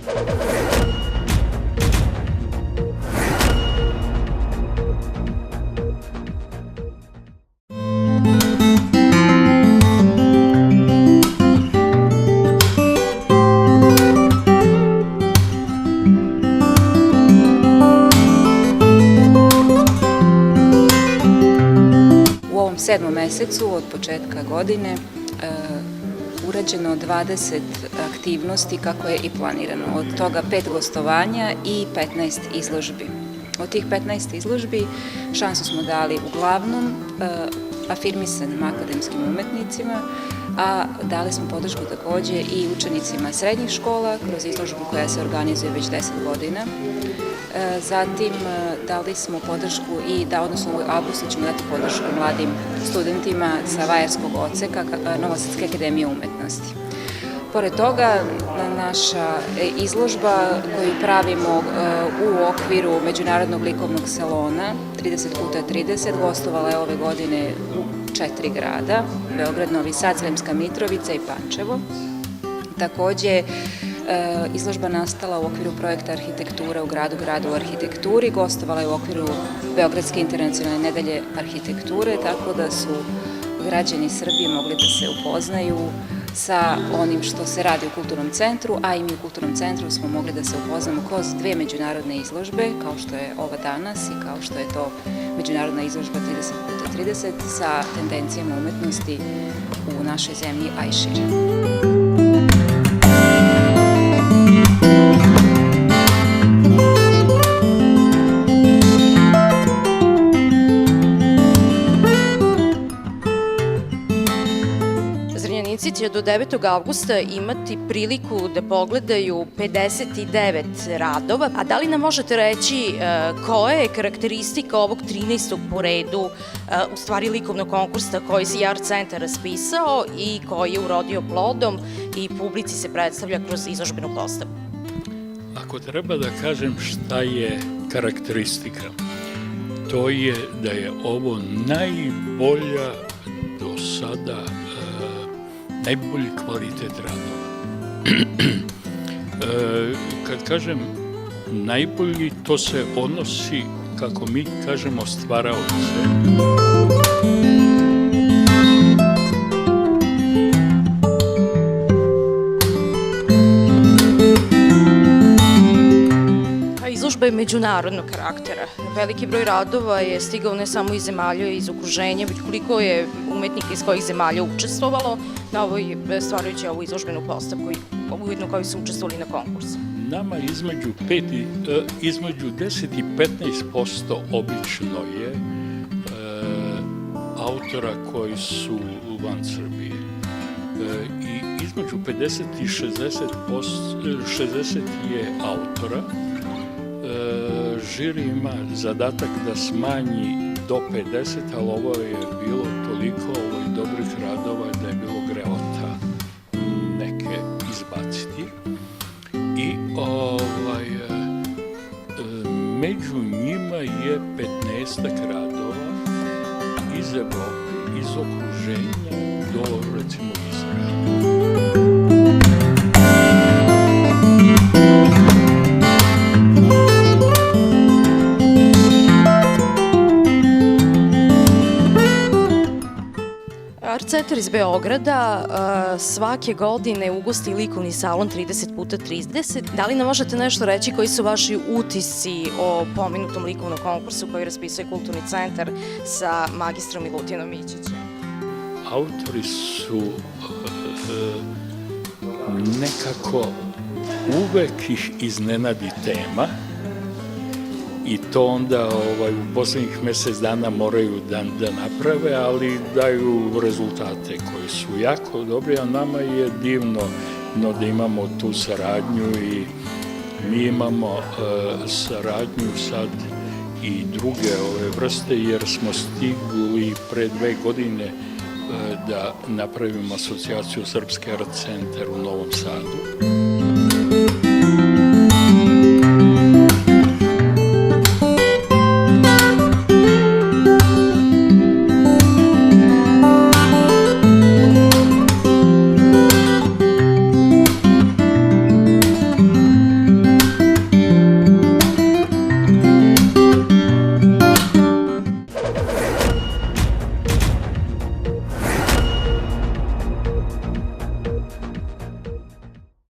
U 7. mesecu od početka godine urađeno 20 aktivnosti kako je i planirano. Od toga 5 gostovanja i 15 izložbi. Od tih 15 izložbi šansu smo dali uglavnom afirmisanim akademskim umetnicima, a dali smo podršku takođe i učenicima srednjih škola kroz izložbu koja se organizuje već 10 godina. Zatim dali smo podršku odnosno u avgustu ćemo dati podršku mladim studentima sa Vajarskog odseka Novosadske akademije umetnosti. Pored toga, naša izložba koju pravimo u okviru Međunarodnog likovnog salona 30x30 gostovala je ove godine u 4 grada, Beograd, Novi Sad, Sremska Mitrovica i Pančevo. Takođe, izložba nastala u okviru projekta Arhitektura u gradu u arhitekturi, gostovala je u okviru Beogradske internacionalne nedelje arhitekture, tako da su građani Srbije mogli da se upoznaju sa onim što se radi u kulturnom centru, a i mi u kulturnom centru smo mogli da se upoznamo kroz 2 međunarodne izložbe, kao što je ova danas i kao što je to međunarodna izložba 30x30 sa tendencijama umetnosti u našoj zemlji, a i šire. Zrenjaninci će do 9. avgusta imati priliku da pogledaju 59 radova, a da li nam možete reći koja je karakteristika ovog 13. po redu, u stvari likovnog konkursa koji je Art Centar raspisao i koji je urodio plodom i publici se predstavlja kroz izložbenu postavu? Ako treba da kažem šta je karakteristika, to je da je ovo najbolja do sada najbolji kvalitet radova. Kad kažem najbolji, to se odnosi, kako mi kažemo, stvaraoce. Izložba je međunarodnog karaktera. Veliki broj radova je stigao ne samo iz zemalja iz okruženja, već koliko je umetnika iz kojih zemalja učestvovalo na ovoj, stvarajući ovu izložbenu postavku i ujedno koji su učestvovali na konkursu. Nama između 10 i 15% obično je autora koji su van Srbije. I između 50 i 60 je autora. Žiri ima zadatak da smanji do 50, ali ovo je bilo toliko dobrih radova da je bilo greota neke izbaciti. I među njima je 15 radova iz Evrope, iz okruženja do, recimo, Izraela. Art Centar iz Beograda svake godine ugosti likovni salon 30x30. Da li nam možete nešto reći koji su vaši utisci o pomenutom likovnom konkursu koji raspisuje Kulturni centar sa magistrom Milutinom Mićićem? Autori su nekako uvek ih iznenadi tema i to onda u poslednjih mesec dana moraju da naprave, ali daju rezultate koji su jako dobri, a nama je divno da imamo tu saradnju i mi imamo saradnju sad i druge ove vrste, jer smo stigli pre 2 godine da napravimo asocijaciju Srpski art centar u Novom Sadu.